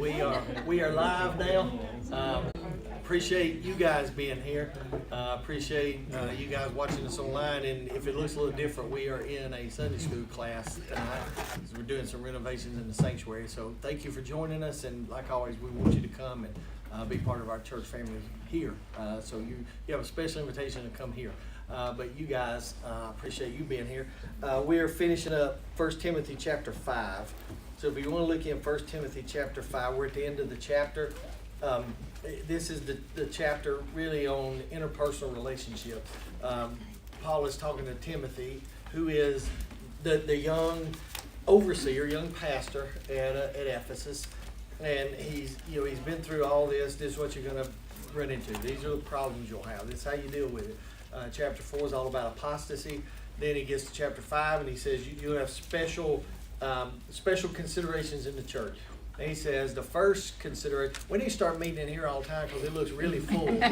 We are live now. Appreciate you guys being here. Appreciate you guys watching us online. And if it looks a little different, we are in a Sunday school class tonight. We're doing some renovations in the sanctuary. So thank you for joining us. And like always, we want you to come and be part of our church family here. So you have a special invitation to come here. But you guys, appreciate you being here. We are finishing up 1 Timothy chapter 5. So if you want to look in 1 Timothy chapter 5, we're at the end of the chapter. This is the chapter really on interpersonal relationships. Paul is talking to Timothy, who is the young overseer, young pastor at Ephesus. And he's been through all this. This is what you're going to run into. These are the problems you'll have. This is how you deal with it. Chapter 4 is all about apostasy. Then he gets to chapter 5 and he says you have special considerations in the church. And he says the first consideration, we need to start meeting in here all the time because it looks really full. I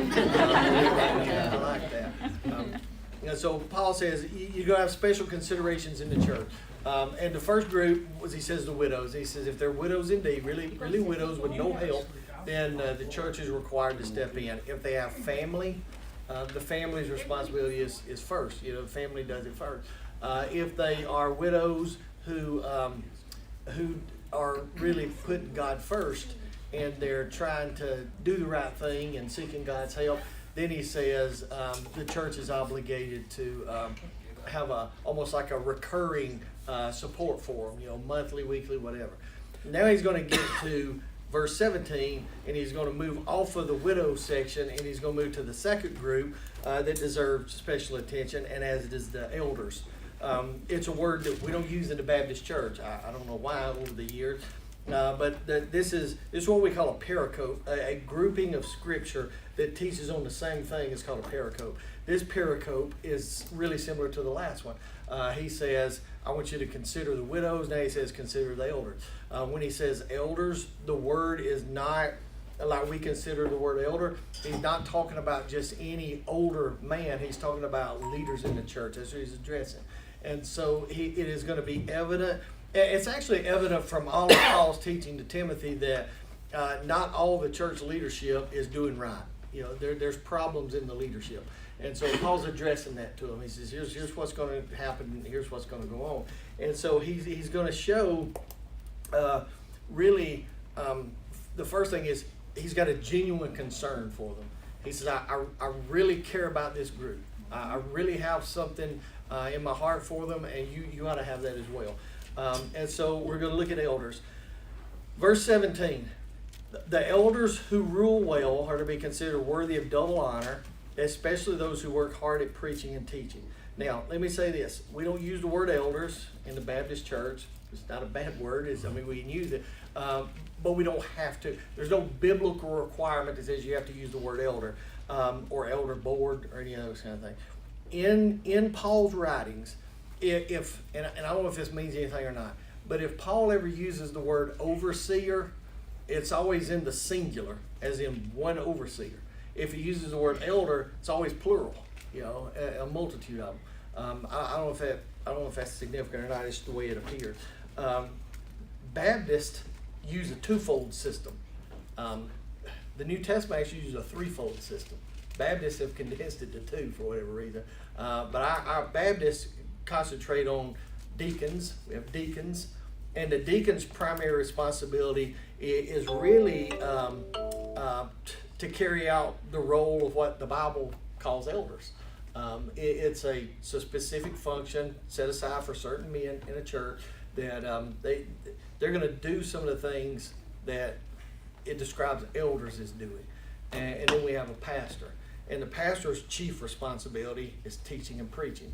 like that. So Paul says you're going to have special considerations in the church. And the first group was, he says, the widows. He says if they're widows indeed, really widows with no help, then the church is required to step in. If they have family, the family's responsibility is first. The family does it first. If they are widows who are really putting God first and they're trying to do the right thing and seeking God's help, then he says the church is obligated to have almost like a recurring support for them, monthly, weekly, whatever. Now he's going to get to verse 17, and he's going to move off of the widow section, and he's going to move to the second group that deserves special attention, and as does the elders. It's a word that we don't use in the Baptist church. I don't know why over the years, but this is what we call a pericope, a grouping of scripture that teaches on the same thing. Is called a pericope. This pericope is really similar to the last one. He says, I want you to consider the widows. Now he says, consider the elders. When he says elders, the word is not like we consider the word elder. He's not talking about just any older man. He's talking about leaders in the church. That's what he's addressing. And so it is going to be evident. It's actually evident from all of Paul's teaching to Timothy that not all the church leadership is doing right. There's problems in the leadership. And so Paul's addressing that to him. He says, here's what's going to happen, and here's what's going to go on. And so he's going to show really the first thing is he's got a genuine concern for them. He says, I really care about this group. I really have something in my heart for them, and you ought to have that as well. And so we're going to look at elders. Verse 17, the elders who rule well are to be considered worthy of double honor, especially those who work hard at preaching and teaching. Now, let me say this. We don't use the word elders in the Baptist church. It's not a bad word. We can use it, but we don't have to. There's no biblical requirement that says you have to use the word elder or elder board or any of those kind of things. In Paul's writings, and I don't know if this means anything or not, but if Paul ever uses the word overseer, it's always in the singular, as in one overseer. If he uses the word elder, it's always plural, a multitude of them. I don't know if that's significant or not. It's the way it appears. Baptists use a twofold system. The New Testament actually uses a threefold system. Baptists have condensed it to two for whatever reason. But our Baptists concentrate on deacons. We have deacons. And the deacon's primary responsibility is really to carry out the role of what the Bible calls elders. It's a specific function set aside for certain men in a church that they're going to do some of the things that it describes elders as doing. And then we have a pastor. And the pastor's chief responsibility is teaching and preaching.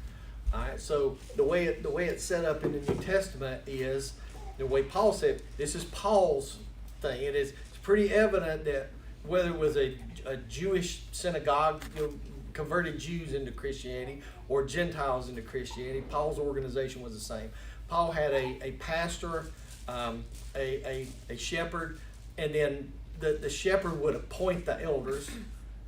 All right. So the way it's set up in the New Testament is the way Paul said. This is Paul's thing. It's pretty evident that whether it was a Jewish synagogue, converted Jews into Christianity, or Gentiles into Christianity, Paul's organization was the same. Paul had a pastor, a shepherd, and then the shepherd would appoint the elders,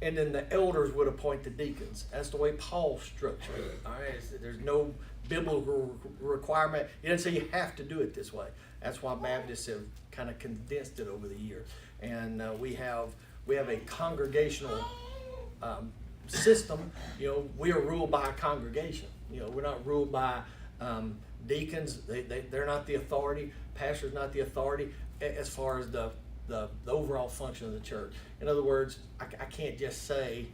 and then the elders would appoint the deacons. That's the way Paul structured it. All right, there's no biblical requirement. He didn't say you have to do it this way. That's why Baptists have kind of condensed it over the years. And we have a congregational system. We are ruled by a congregation. We're not ruled by deacons. They're not the authority. Pastor's not the authority as far as the overall function of the church. In other words, I can't just say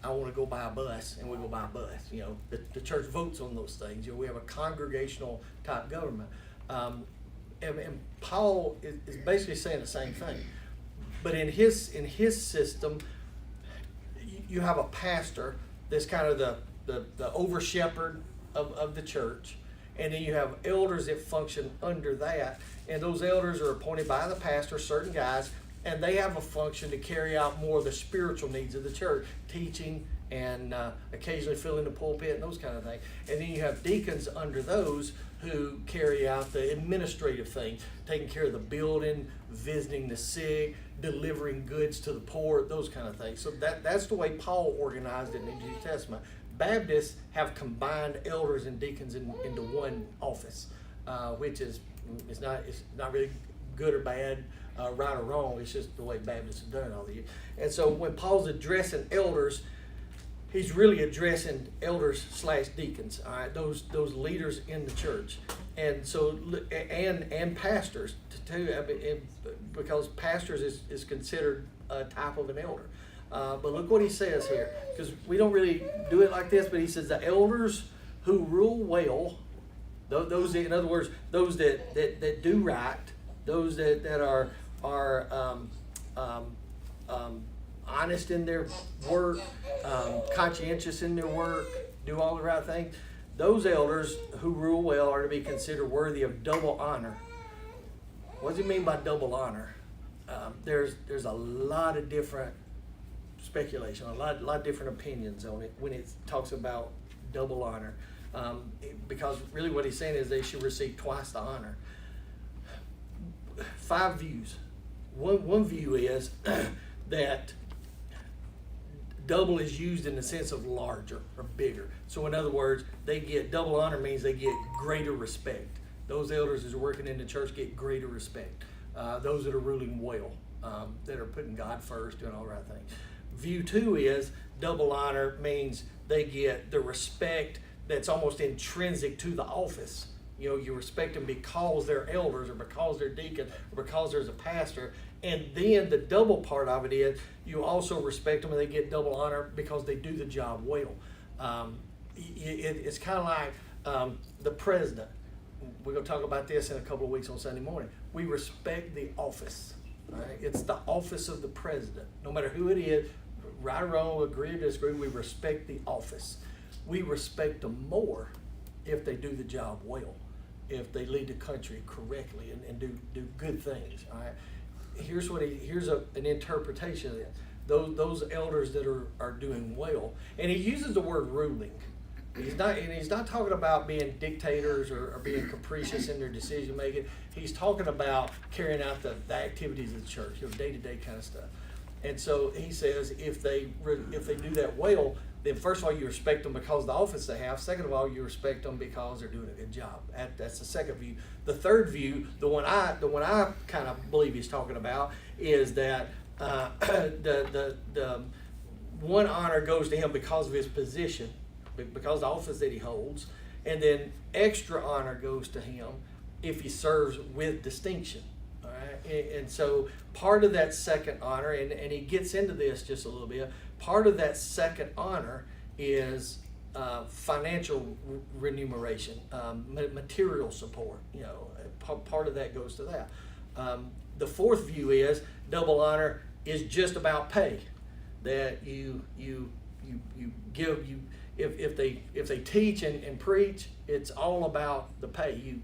I want to go buy a bus and we go buy a bus. The church votes on those things. We have a congregational type government. And Paul is basically saying the same thing. But in his system, you have a pastor that's kind of the over shepherd of the church, and then you have elders that function under that, and those elders are appointed by the pastor, certain guys, and they have a function to carry out more of the spiritual needs of the church, teaching and occasionally filling the pulpit and those kind of things. And then you have deacons under those who carry out the administrative things, taking care of the building, visiting the sick, delivering goods to the poor, those kind of things. So that's the way Paul organized it in the New Testament. Baptists have combined elders and deacons into one office, which is it's not really good or bad, right or wrong. It's just the way Baptists have done it all the years. And so when Paul's addressing elders, he's really addressing elders / deacons, all right, those leaders in the church, and so and pastors too, because pastors is considered a type of an elder. But look what he says here, because we don't really do it like this. But he says the elders who rule well, those, in other words, those that do right, those that are honest in their work, conscientious in their work, do all the right things. Those elders who rule well are to be considered worthy of double honor. What does it mean by double honor? There's a lot of different speculation, a lot of different opinions on it when it talks about double honor, because really what he's saying is they should receive twice the honor. 5 views. One view is that double is used in the sense of larger or bigger. So in other words, they get double honor means they get greater respect. Those elders that are working in the church get greater respect. Those that are ruling well, that are putting God first, doing all the right things. View 2 is double honor means they get the respect that's almost intrinsic to the office. You respect them because they're elders or because they're deacons or because there's a pastor. And then the double part of it is you also respect them and they get double honor because they do the job well. It's kind of like the president. We're going to talk about this in a couple of weeks on Sunday morning. We respect the office. Right? It's the office of the president. No matter who it is, right or wrong, agree or disagree, we respect the office. We respect them more if they do the job well, if they lead the country correctly and do good things. All right? Here's an interpretation of that. Those elders that are doing well, and he uses the word ruling. He's not talking about being dictators or being capricious in their decision making. He's talking about carrying out the activities of the church, day-to-day kind of stuff. And so he says if they do that well, then first of all you respect them because of the office they have. Second of all, you respect them because they're doing a good job. That's the second view. The third view, the one I kind of believe he's talking about, is that the one honor goes to him because of his position, because of the office that he holds, and then extra honor goes to him if he serves with distinction. All right? And so part of that second honor, and he gets into this just a little bit, part of that second honor is financial remuneration, material support. Part of that goes to that. The fourth view is double honor is just about pay. That you give if they teach and preach, it's all about the pay. You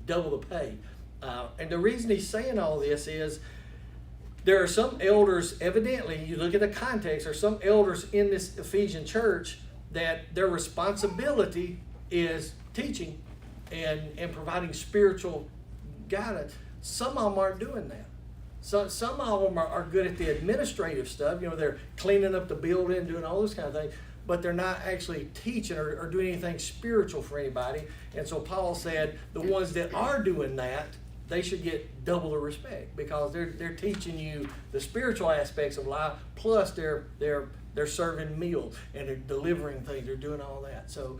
double the pay. And the reason he's saying all this is there are some elders, evidently, you look at the context, there are some elders in this Ephesian church that their responsibility is teaching and providing spiritual guidance. Some of them aren't doing that. So some of them are good at the administrative stuff. They're cleaning up the building, doing all this kind of thing, but they're not actually teaching or doing anything spiritual for anybody. And so Paul said the ones that are doing that, they should get double the respect, because they're teaching you the spiritual aspects of life, plus they're serving meals and they're delivering things, they're doing all that. So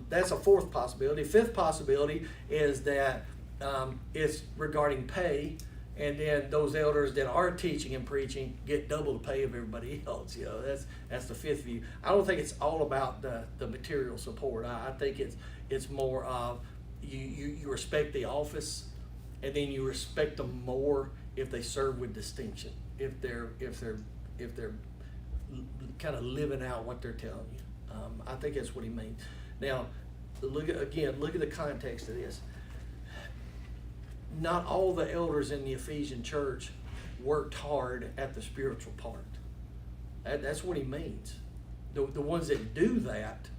that's a fourth possibility. Fifth possibility is that it's regarding pay, and then those elders that are teaching and preaching get double the pay of everybody else. You know, that's the fifth view. I don't think it's all about the material support. I think it's more of you respect the office, and then you respect them more if they serve with distinction, if they're kind of living out what they're telling you. I think that's what he means. Now, look at the context of this. Not all the elders in the Ephesian church worked hard at the spiritual part. That's what he means. The ones that do that,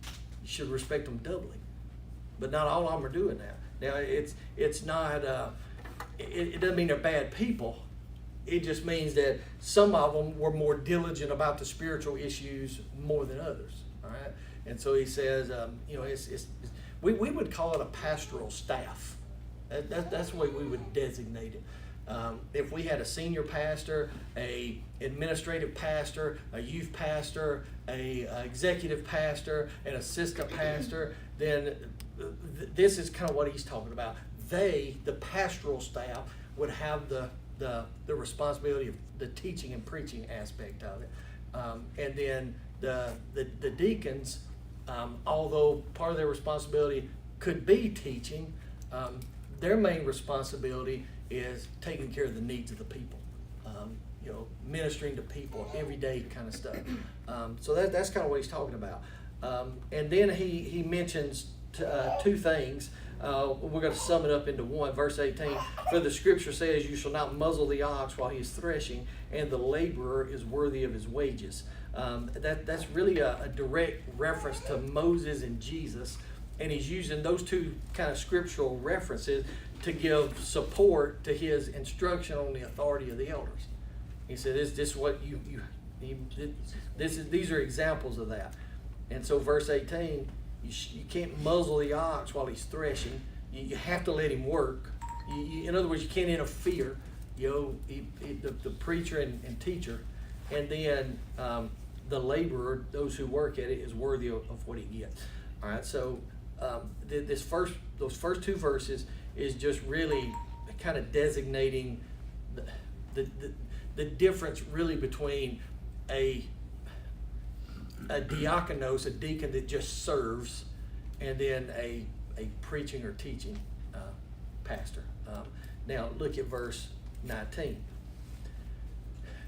you should respect them doubly. But not all of them are doing that. Now, it's not, it doesn't mean they're bad people. It just means that some of them were more diligent about the spiritual issues more than others. All right, and so he says, we would call it a pastoral staff. That's the way we would designate it. If we had a senior pastor, a administrative pastor, a youth pastor, a executive pastor, an assistant pastor, then this is kind of what he's talking about. The pastoral staff, would have the responsibility of the teaching and preaching aspect of it, and then the deacons, although part of their responsibility could be teaching, their main responsibility is taking care of the needs of the people, ministering to people, everyday kind of stuff. So that's kind of what he's talking about. And then he mentions two things. We're going to sum it up into one. Verse 18, for the scripture says, you shall not muzzle the ox while he is threshing, and the laborer is worthy of his wages. That's really a direct reference to Moses and Jesus, and he's using those two kind of scriptural references to give support to his instruction on the authority of the elders. He said, "This is what these are examples of that." And so, verse 18, you can't muzzle the ox while he's threshing. You have to let him work. In other words, you can't interfere. The preacher and teacher, and then the laborer, those who work at it, is worthy of what he gets. All right, so those first two verses is just really kind of designating the difference really between a diakonos, a deacon that just serves, and then a preaching or teaching pastor. Now look at verse 19,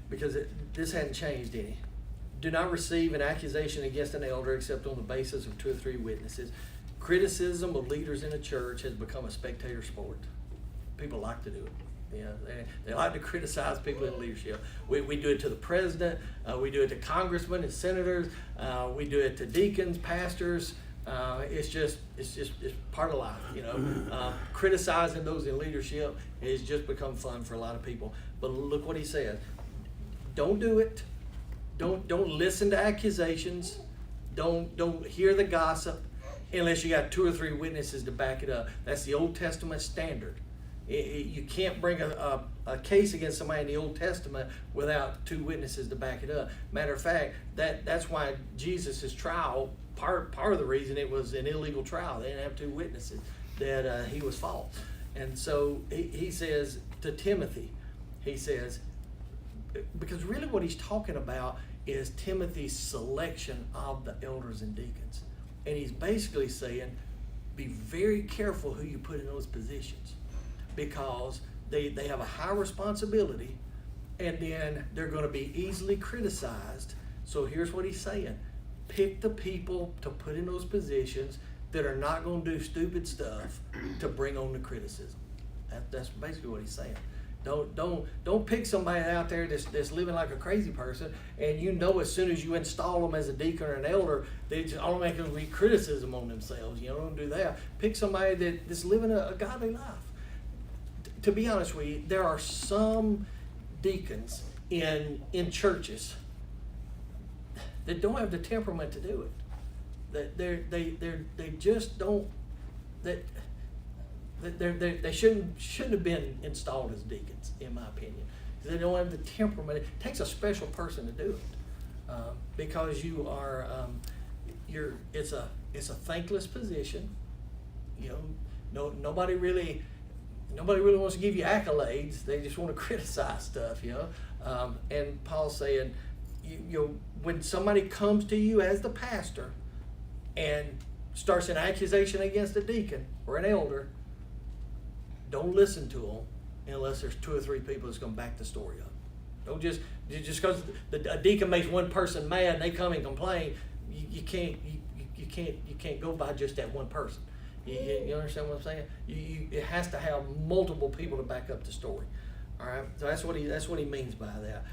because this hadn't changed any. Do not receive an accusation against an elder except on the basis of 2 or 3 witnesses. Criticism of leaders in a church has become a spectator sport. People like to do it. They like to criticize people in leadership. We do it to the president. We do it to congressmen and senators. We do it to deacons, pastors. It's part of life, Criticizing those in leadership has just become fun for a lot of people. But look what he says. Don't do it. Don't listen to accusations. Don't hear the gossip unless you got 2 or 3 witnesses to back it up. That's the Old Testament standard. You can't bring a case against somebody in the Old Testament without 2 witnesses to back it up. Matter of fact, that's why Jesus' trial, part of the reason it was an illegal trial. They didn't have 2 witnesses that he was false. And so he says to Timothy, he says, because really what he's talking about is Timothy's selection of the elders and deacons. And he's basically saying, be very careful who you put in those positions, because they have a high responsibility, and then they're going to be easily criticized. So here's what he's saying. Pick the people to put in those positions that are not going to do stupid stuff to bring on the criticism. That's basically what he's saying. Don't pick somebody out there that's living like a crazy person, and as soon as you install them as a deacon or an elder, they just automatically be criticism on themselves. Don't do that. Pick somebody that's living a godly life. To be honest with you, there are some deacons in churches that don't have the temperament to do it. They just don't. They they shouldn't have been installed as deacons, in my opinion. They don't have the temperament. It takes a special person to do it, because you are it's a thankless position. Nobody really wants to give you accolades. They just want to criticize stuff. And Paul's saying, when somebody comes to you as the pastor and starts an accusation against a deacon or an elder, don't listen to them unless there's 2 or 3 people that's going to back the story up. Don't just because a deacon makes one person mad and they come and complain, you can't go by just that one person. You understand what I'm saying? It has to have multiple people to back up the story. All right, so that's what he means by that.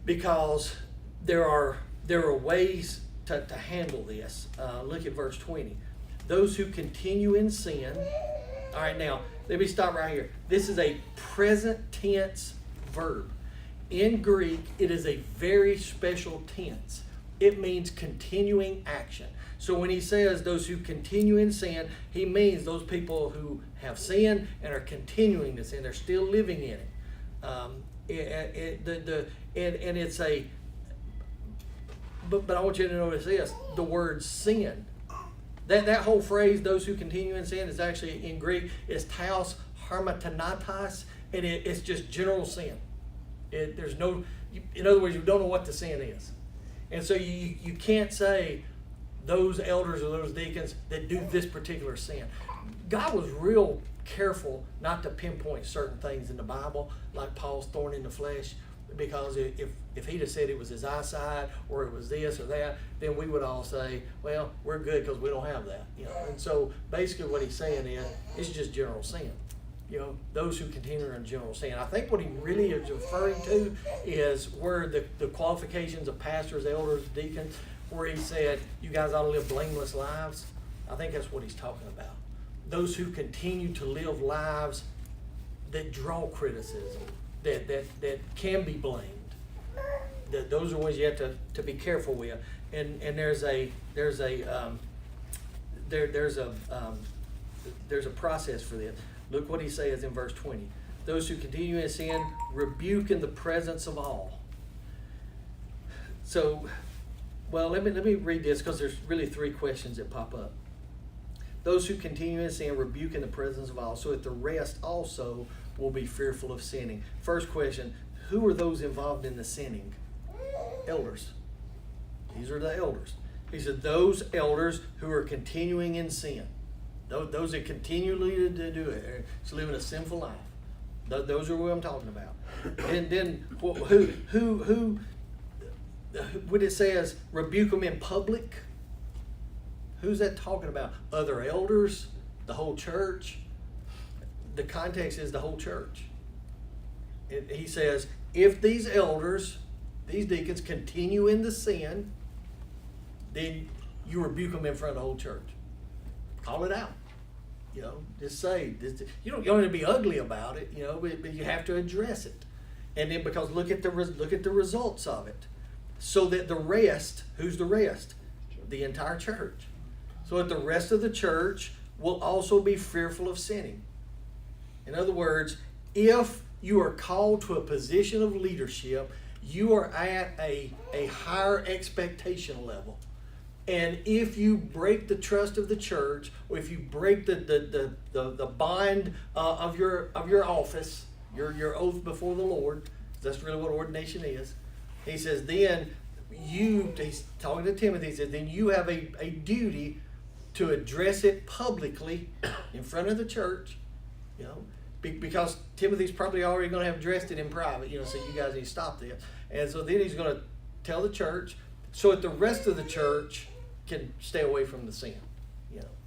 Because there are ways to handle this. Look at verse 20. Those who continue in sin. All right, now let me stop right here. This is a present tense verb. In Greek, it is a very special tense. It means continuing action. So when he says those who continue in sin, he means those people who have sinned and are continuing to sin. They're still living in it. And it's a. But I want you to notice this: the word sin. That whole phrase, those who continue in sin, is actually in Greek is taos harmatanatas, and it's just general sin. There's no. In other words, you don't know what the sin is, and so you can't say those elders or those deacons that do this particular sin. God was real careful not to pinpoint certain things in the Bible, like Paul's thorn in the flesh, because if he'd have said it was his eyesight or it was this or that, then we would all say, well, we're good because we don't have that. And so basically what he's saying is it's just general sin. Those who continue in general sin. I think what he really is referring to is where the qualifications of pastors, elders, deacons, where he said, you guys ought to live blameless lives. I think that's what he's talking about. Those who continue to live lives that draw criticism, that can be blamed. Those are ones you have to be careful with. And there's a process for this. Look what he says in verse 20. Those who continue in sin rebuke in the presence of all. So, well, let me read this because there's really 3 questions that pop up. Those who continue in sin rebuke in the presence of all, so that the rest also will be fearful of sinning. First question, who are those involved in the sinning? Elders. These are the elders. He said those elders who are continuing in sin. Those that continually do it. It's living a sinful life. Those are what I'm talking about. And then who when it says rebuke them in public, who's that talking about? Other elders? The whole church? The context is the whole church. He says, if these elders, these deacons continue in the sin, then you rebuke them in front of the whole church. Call it out. Just say, you don't have to be ugly about it, but you have to address it. And then because look at the results of it. So that the rest, who's the rest? The entire church. So that the rest of the church will also be fearful of sinning. In other words, if you are called to a position of leadership, you are at a higher expectation level. And if you break the trust of the church, or if you break the bond of your office, your oath before the Lord, that's really what ordination is. He says, then he's talking to Timothy, he says, then you have a duty to address it publicly in front of the church, because Timothy's probably already going to have addressed it in private, so you guys need to stop this. And so then he's going to tell the church so that the rest of the church can stay away from the sin.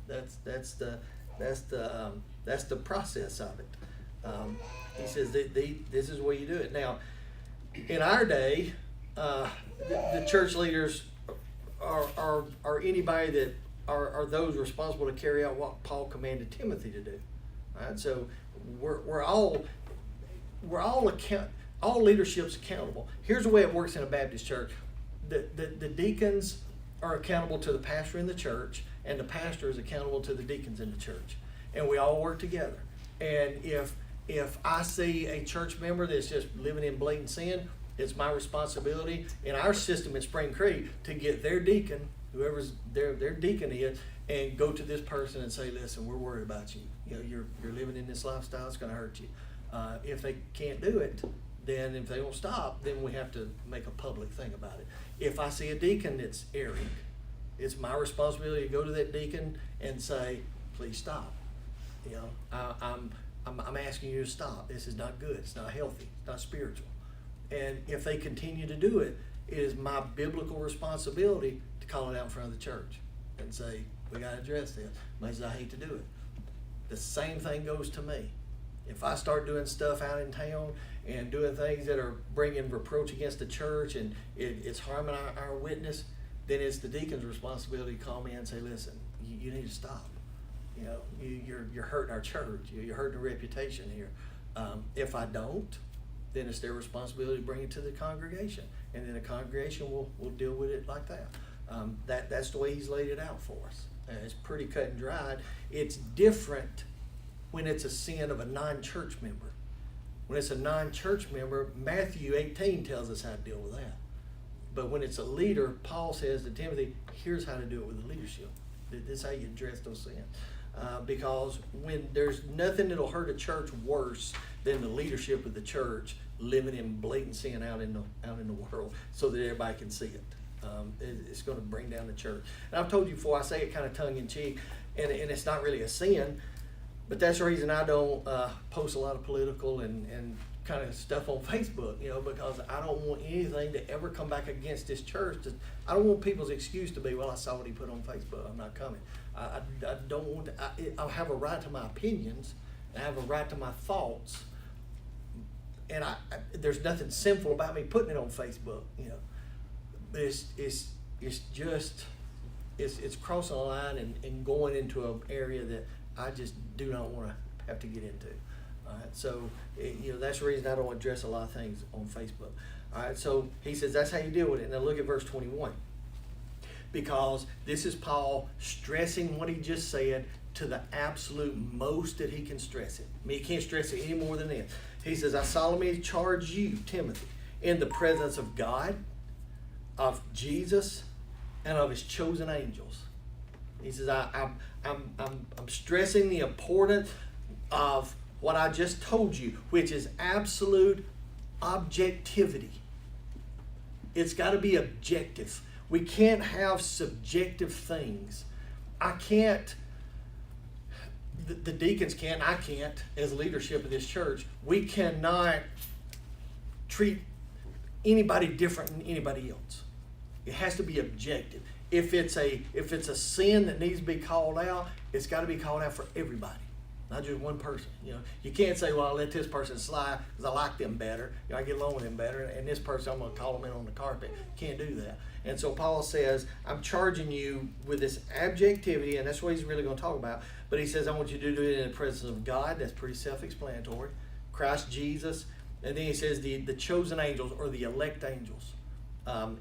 That's the process of it. He says this is the way you do it. Now, in our day, the church leaders are anybody that are those responsible to carry out what Paul commanded Timothy to do. Right? So all leadership's accountable. Here's the way it works in a Baptist church. The deacons are accountable to the pastor in the church, and the pastor is accountable to the deacons in the church. and we all work together. And if I see a church member that's just living in blatant sin, it's my responsibility in our system at Spring Creek to get their deacon, whoever's their deacon is, and go to this person and say, listen, we're worried about you. You know, you're living in this lifestyle, it's gonna hurt you. If they can't do it, then if they don't stop, then we have to make a public thing about it. If I see a deacon that's erring, it's my responsibility to go to that deacon and say, please stop. You know, I'm asking you to stop. This is not good. It's not healthy. It's not spiritual. And if they continue to do it, it is my biblical responsibility to call it out in front of the church and say, we got to address this. Much as I hate to do it. The same thing goes to me. If I start doing stuff out in town and doing things that are bringing reproach against the church and it's harming our witness, then it's the deacon's responsibility to call me and say, listen, you need to stop. You know, you're hurting our church. You're hurting the reputation here. If I don't, then it's their responsibility to bring it to the congregation, and then the congregation will deal with it like that. That's the way he's laid it out for us. It's pretty cut and dried. It's different when it's a sin of a non-church member. When it's a non-church member, Matthew 18 tells us how to deal with that. But when it's a leader, Paul says to Timothy, here's how to do it with the leadership. This is how you address those sins. Because when there's nothing that'll hurt a church worse than the leadership of the church living in blatant sin out in the world so that everybody can see it. It's going to bring down the church. And I've told you before, I say it kind of tongue in cheek, and it's not really a sin, but that's the reason I don't post a lot of political and kind of stuff on Facebook, you know, because I don't want anything to ever come back against this church. I don't want people's excuse to be, well, I saw what he put on Facebook, I'm not coming. I don't want to, I have a right to my opinions, I have a right to my thoughts, and there's nothing sinful about me putting it on Facebook, you know. But it's crossing a line and going into an area that I just do not want to have to get into. All right, so you know, that's the reason I don't address a lot of things on Facebook. All right, so he says that's how you deal with it. Now look at verse 21. Because this is Paul stressing what he just said to the absolute most that he can stress it. I mean, he can't stress it any more than this. He says, I solemnly charge you, Timothy, in the presence of God, of Jesus, and of his chosen angels. He says, I'm stressing the importance of what I just told you, which is absolute objectivity. It's got to be objective. We can't have subjective things. I can't, the deacons can't, I can't, as leadership of this church, we cannot treat anybody different than anybody else. It has to be objective. If it's a sin that needs to be called out, it's got to be called out for everybody, not just one person. You know, you can't say, well, I'll let this person slide because I like them better. You know, I get along with them better, and this person, I'm going to call them in on the carpet. Can't do that. And so Paul says, I'm charging you with this objectivity, and that's what he's really going to talk about. But he says, I want you to do it in the presence of God. That's pretty self-explanatory. Christ Jesus. And then he says the chosen angels or the elect angels.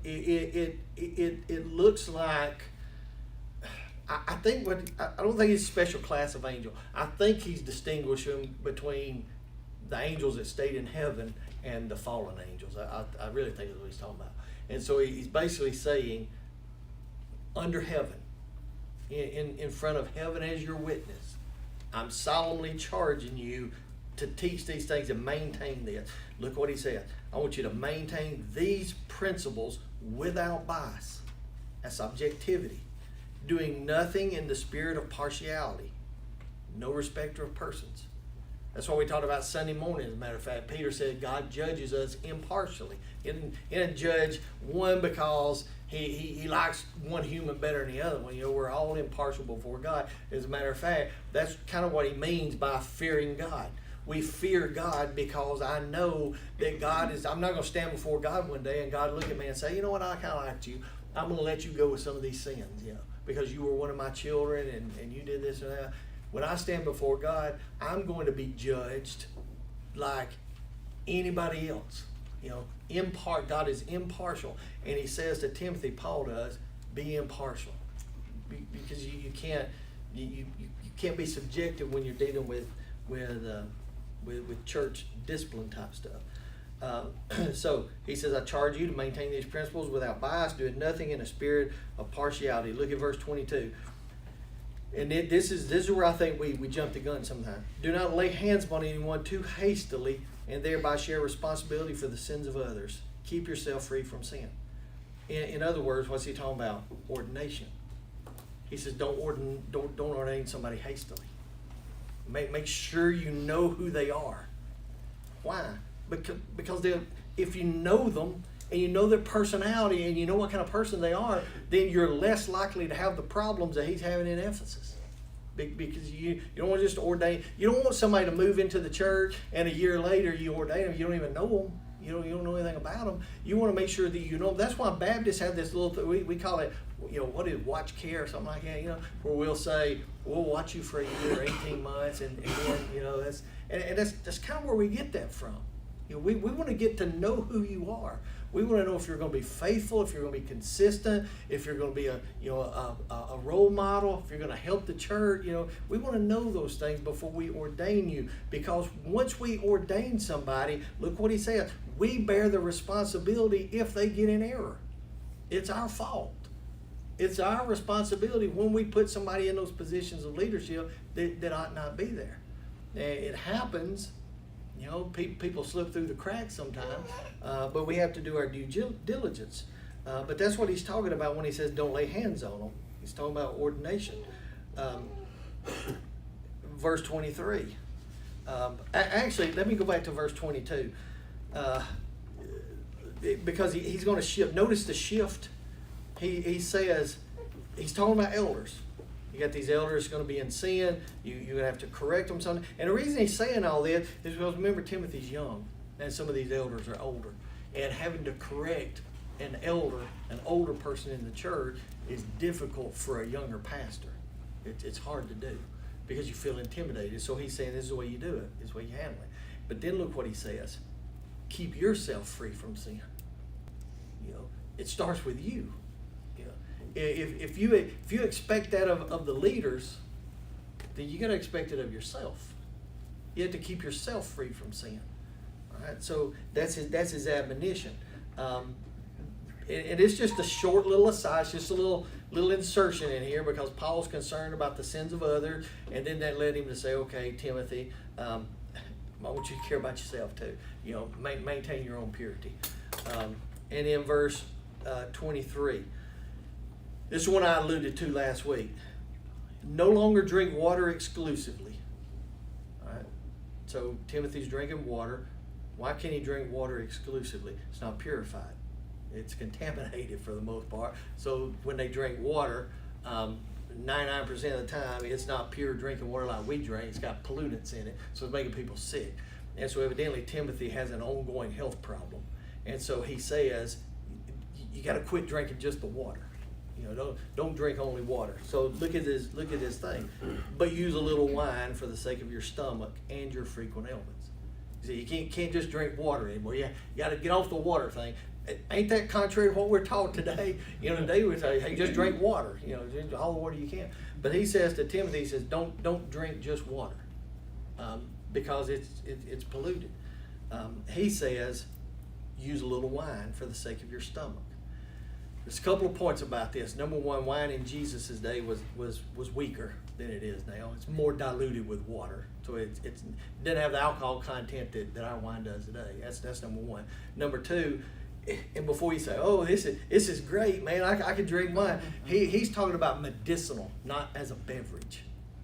It looks like, I don't think he's a special class of angel. I think he's distinguishing between the angels that stayed in heaven and the fallen angels. I really think that's what he's talking about. And so he's basically saying, under heaven, in front of heaven as your witness, I'm solemnly charging you to teach these things and maintain this. Look what he said. I want you to maintain these principles without bias. That's objectivity. Doing nothing in the spirit of partiality. No respecter of persons. That's what we talked about Sunday morning, as a matter of fact. Peter said God judges us impartially. He didn't judge one because he likes one human better than the other one. You know, we're all impartial before God. As a matter of fact, that's kind of what he means by fearing God. We fear God because I know that God is, I'm not going to stand before God one day and God look at me and say, you know what, I kind of liked you. I'm going to let you go with some of these sins, you know, because you were one of my children and you did this or that. When I stand before God, I'm going to be judged like anybody else. You know, God is impartial. And he says to Timothy, Paul does, be impartial. Because you can't, You can't be subjective when you're dealing with church discipline type stuff. So he says, I charge you to maintain these principles without bias, doing nothing in a spirit of partiality. Look at verse 22. And this is where I think we jump the gun sometimes. Do not lay hands on anyone too hastily and thereby share responsibility for the sins of others. Keep yourself free from sin. In other words, what's he talking about? Ordination. He says, don't ordain somebody hastily. Make sure you know who they are. Why? Because if you know them and you know their personality and you know what kind of person they are, then you're less likely to have the problems that he's having in Ephesus. Because you don't want to just ordain. You don't want somebody to move into the church and a year later you ordain them. You don't even know them. You don't know anything about them. You want to make sure that you know. That's why Baptists have this little thing. We call it, what is watch care or something like that, where we'll say, we'll watch you for a year, 18 months, and then, that's kind of where we get that from. We want to get to know who you are. We want to know if you're going to be faithful, if you're going to be consistent, if you're going to be a role model, if you're going to help the church. We want to know those things before we ordain you, because once we ordain somebody, look what he says, we bear the responsibility if they get in error. It's our fault. It's our responsibility when we put somebody in those positions of leadership that ought not be there. It happens. People slip through the cracks sometimes, but we have to do our due diligence. But that's what he's talking about when he says don't lay hands on them. He's talking about ordination. Verse 23. Actually, let me go back to verse 22. Because he's going to shift. Notice the shift. He says, he's talking about elders. You got these elders going to be in sin. You're going to have to correct them. Something. And the reason he's saying all this is because, remember, Timothy's young, and some of these elders are older. And having to correct an older person in the church is difficult for a younger pastor. It's hard to do because you feel intimidated. So he's saying this is the way you do it. This is the way you handle it. But then look what he says. Keep yourself free from sin. It starts with you. If you expect that of the leaders, then you got to expect it of yourself. You have to keep yourself free from sin. All right, so that's his admonition. And it's just a short little aside, it's just a little insertion in here because Paul's concerned about the sins of others, and then that led him to say, okay, Timothy, I want you to care about yourself too. Maintain your own purity. And in verse 23. This is one I alluded to last week. No longer drink water exclusively. All right. So Timothy's drinking water. Why can't he drink water exclusively? It's not purified. It's contaminated for the most part. So when they drink water, 99% of the time, it's not pure drinking water like we drink. It's got pollutants in it, so it's making people sick. And so evidently Timothy has an ongoing health problem. And so he says, you got to quit drinking just the water. Don't drink only water. So look at this thing. But use a little wine for the sake of your stomach and your frequent ailments. See, you can't just drink water anymore. You got to get off the water thing. Ain't that contrary to what we're taught today? Today we say, hey, just drink water. Drink all the water you can. But he says to Timothy, he says, don't drink just water, because it's polluted. He says, use a little wine for the sake of your stomach. There's a couple of points about this. Number one, wine in Jesus' day was weaker than it is now. It's more diluted with water. So it doesn't have the alcohol content that our wine does today. That's number one. Number two, and before you say, oh, this is great, man, I could drink wine. He's talking about medicinal, not as a beverage.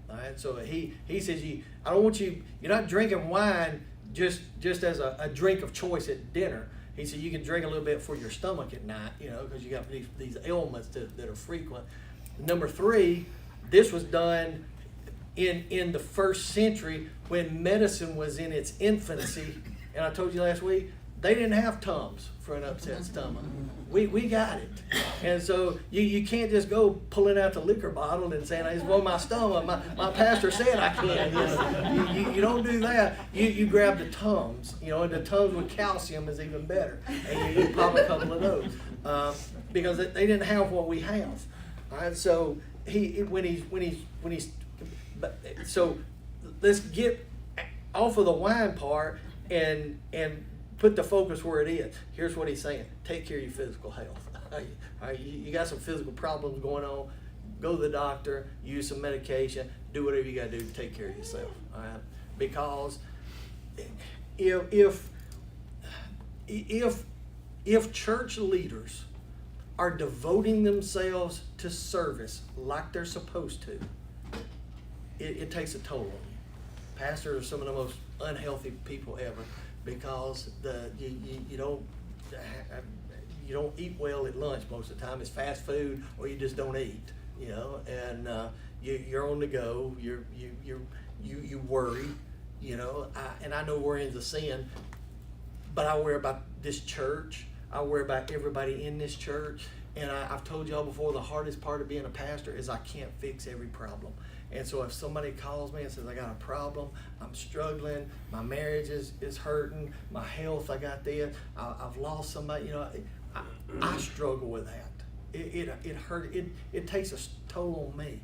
All right. So he says, I don't want you're not drinking wine just as a drink of choice at dinner. He said you can drink a little bit for your stomach at night, because you got these ailments that are frequent. Number three, this was done in the first century when medicine was in its infancy. And I told you last week, they didn't have Tums for an upset stomach. We got it. And so you can't just go pulling out the liquor bottle and saying, it's well, my stomach, my pastor said I can. You don't do that. You grab the Tums, and the Tums with calcium is even better. And you pop a couple of those because they didn't have what we have. All right, so so let's get off of the wine part and put the focus where it is. Here's what he's saying: take care of your physical health. All right, you got some physical problems going on, go to the doctor, use some medication, do whatever you got to do to take care of yourself. All right, because if church leaders are devoting themselves to service like they're supposed to, it takes a toll on you. Pastors are some of the most unhealthy people ever because you don't eat well at lunch most of the time. It's fast food, or you just don't eat. And you're on the go. You worry. And I know worrying's a sin, but I worry about this church. I worry about everybody in this church. And I've told y'all before, the hardest part of being a pastor is I can't fix every problem. And so if somebody calls me and says, I got a problem, I'm struggling, my marriage is hurting, my health, I got this, I've lost somebody, I struggle with that. It hurt, it takes a toll on me.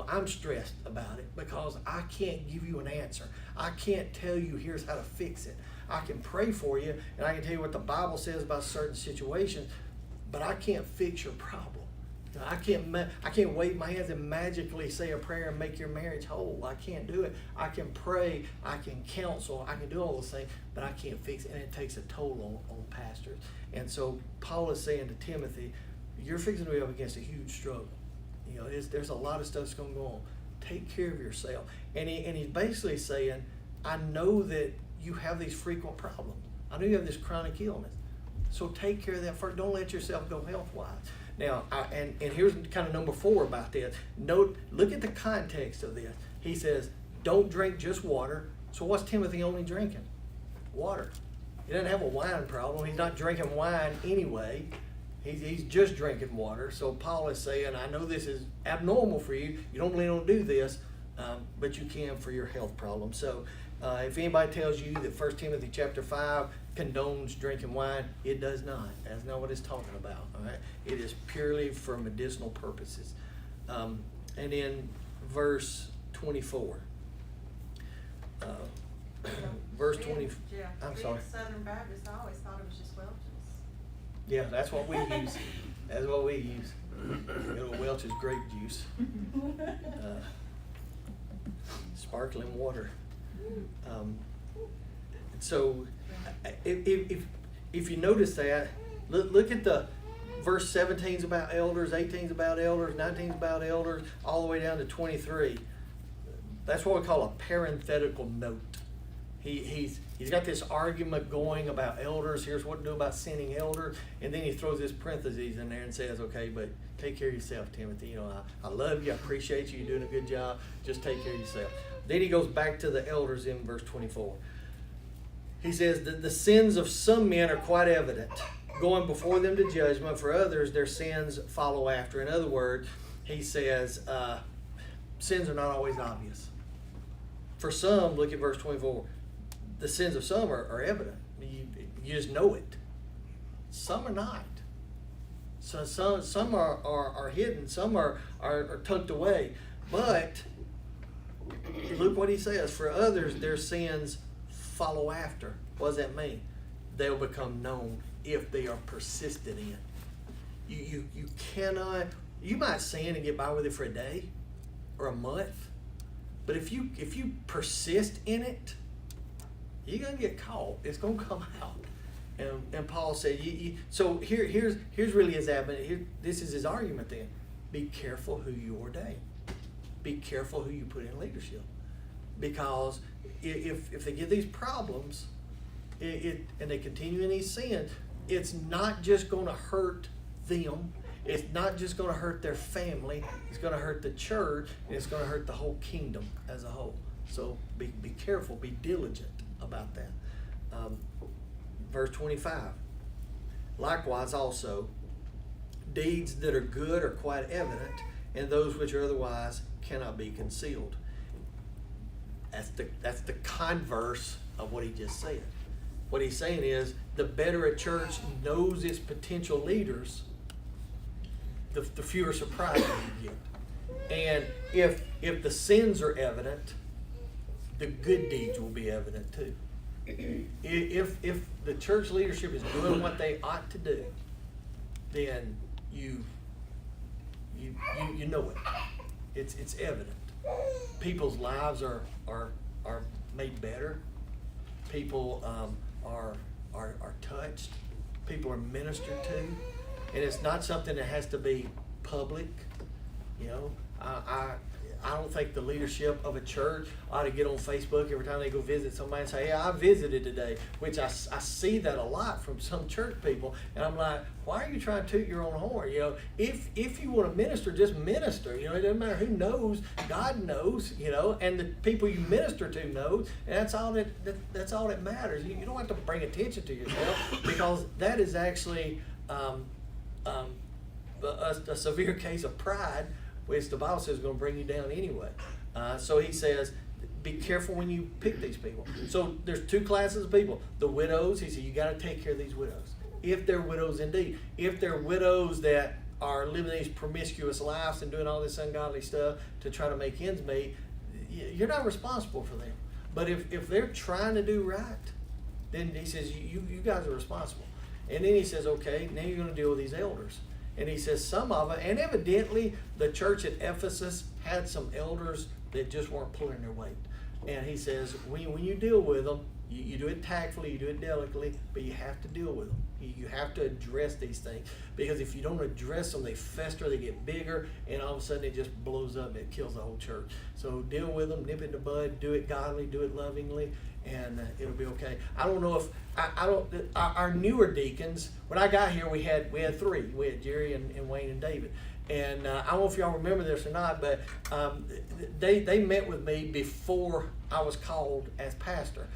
I'm stressed about it because I can't give you an answer. I can't tell you here's how to fix it. I can pray for you and I can tell you what the Bible says about certain situations, but I can't fix your problem. I can't wave my hands and magically say a prayer and make your marriage whole. I can't do it. I can pray, I can counsel, I can do all those things, but I can't fix it, and it takes a toll on pastors. And so Paul is saying to Timothy, you're fixing to be up against a huge struggle. There's a lot of stuff that's going to go on. Take care of yourself. And he's basically saying, I know that you have these frequent problems. I know you have this chronic illness. So take care of that first. Don't let yourself go health-wise. Now, and here's kind of number 4 about this. Look at the context of this. He says, don't drink just water. So what's Timothy only drinking? Water. He doesn't have a wine problem. He's not drinking wine anyway. He's just drinking water. So Paul is saying, I know this is abnormal for you. You normally don't do this, but you can for your health problem. So if anybody tells you that 1 Timothy chapter 5 condones drinking wine, it does not. That's not what it's talking about. All right? It is purely for medicinal purposes. And in verse 24. Verse 20. I'm sorry. Southern Baptist, I always thought it was just Welch's. Yeah, that's what we use. That's what we use. Go to Welch's grape juice. Sparkling water. So if you notice that, look at the verse 17's about elders, 18's about elders, 19's about elders, all the way down to 23. That's what we call a parenthetical note. He's got this argument going about elders. Here's what to do about sinning elders, and then he throws this parentheses in there and says, "Okay, but take care of yourself, Timothy. I love you. I appreciate you. You're doing a good job. Just take care of yourself." Then he goes back to the elders in verse 24. He says that the sins of some men are quite evident, going before them to judgment. For others, their sins follow after. In other words, he says sins are not always obvious. For some, look at verse 24. The sins of some are evident. You just know it. Some are not. So some are hidden. Some are tucked away. But look what he says. For others, their sins follow after. What does that mean? They'll become known if they are persistent in. You cannot. You might sin and get by with it for a day or a month, but if you persist in it, you're gonna get caught. It's gonna come out. And Paul said, so here's really his admonition. This is his argument then. Be careful who you ordain. Be careful who you put in leadership. Because if they get these problems and they continue in these sins, it's not just gonna hurt them. It's not just gonna hurt their family. It's gonna hurt the church, and it's gonna hurt the whole kingdom as a whole. So be careful, be diligent about that. Verse 25. Likewise also, deeds that are good are quite evident, and those which are otherwise cannot be concealed. That's the converse of what he just said. What he's saying is, the better a church knows its potential leaders, the fewer surprises you get. And if the sins are evident, the good deeds will be evident too. If the church leadership is doing what they ought to do, then you know it. It's evident. People's lives are made better. People are touched. People are ministered to, and it's not something that has to be public. You know, I don't think the leadership of a church ought to get on Facebook every time they go visit somebody and say, "Yeah, I visited today," which I see that a lot from some church people, and I'm like, why are you trying to toot your own horn? You know, if you want to minister, just minister. You know, it doesn't matter who knows, God knows. You know, and the people you minister to knows, and that's all that's all that matters. You don't have to bring attention to yourself, because that is actually a severe case of pride, which the Bible says is going to bring you down anyway. So he says, be careful when you pick these people. So there's two classes of people. The widows, he said, you got to take care of these widows. If they're widows indeed. If they're widows that are living these promiscuous lives and doing all this ungodly stuff to try to make ends meet, you're not responsible for them. But if they're trying to do right, then he says, you guys are responsible. And then he says, okay, now you're going to deal with these elders. And he says some of them, and evidently the church at Ephesus had some elders that just weren't pulling their weight. And he says, when you deal with them, you do it tactfully, you do it delicately, but you have to deal with them. You have to address these things, because if you don't address them, they fester, they get bigger, and all of a sudden it just blows up, it kills the whole church. So deal with them, nip it in the bud, do it godly, do it lovingly, and it'll be okay. I don't know if our newer deacons. When I got here, we had three. We had Jerry and Wayne and David. And I don't know if y'all remember this or not, but they met with me before I was called as pastor.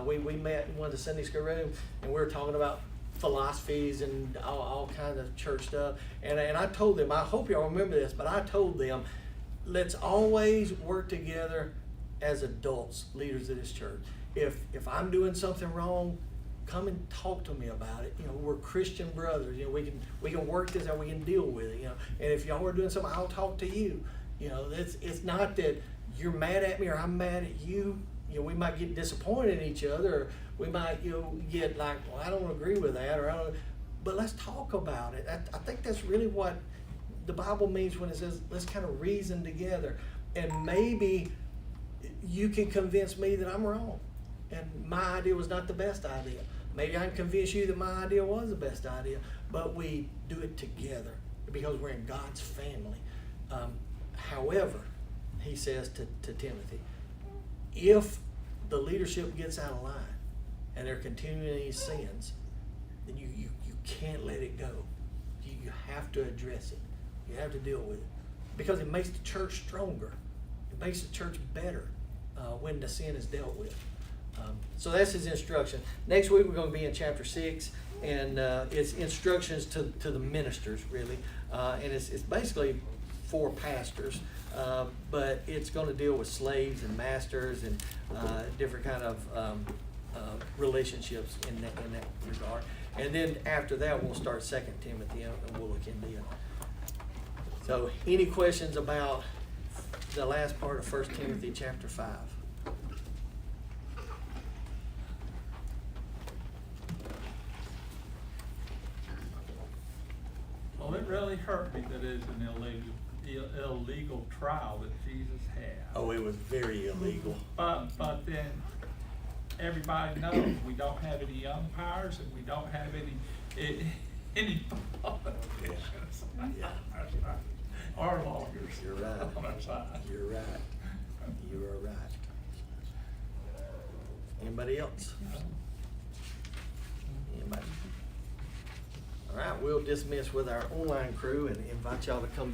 We met in one of the Sunday school rooms, and we were talking about philosophies and all kinds of church stuff. And I told them, I hope y'all remember this, but I told them, let's always work together as adults, leaders of this church. If I'm doing something wrong, come and talk to me about it. You know, we're Christian brothers. You know, we can work this out. We can deal with it. You know, and if y'all are doing something, I'll talk to you. You know, it's not that you're mad at me or I'm mad at you. You know, we might get disappointed in each other. Or we might, get like, well, I don't agree with that, or I don't. But let's talk about it. I think that's really what the Bible means when it says let's kind of reason together, and maybe you can convince me that I'm wrong, and my idea was not the best idea. Maybe I can convince you that my idea was the best idea, but we do it together because we're in God's family. However, he says to Timothy, if the leadership gets out of line and they're continuing these sins, then you can't let it go. You have to address it. You have to deal with it, because it makes the church stronger. It makes the church better when the sin is dealt with. So that's his instruction. Next week we're going to be in chapter 6, and it's instructions to the ministers, really. And it's basically for pastors, but it's going to deal with slaves and masters and different kind of relationships in that regard. And then after that we'll start 2 Timothy and we'll look into it. So any questions about the last part of 1 Timothy chapter 5? Well, it really hurt me that it's an illegal trial that Jesus had. Oh, it was very illegal. But then everybody knows we don't have any umpires and we don't have any politicians Yeah. or lawyers. You're right. On our side. You're right. You are right. Anybody else? Anybody? All right, we'll dismiss with our online crew and invite y'all to come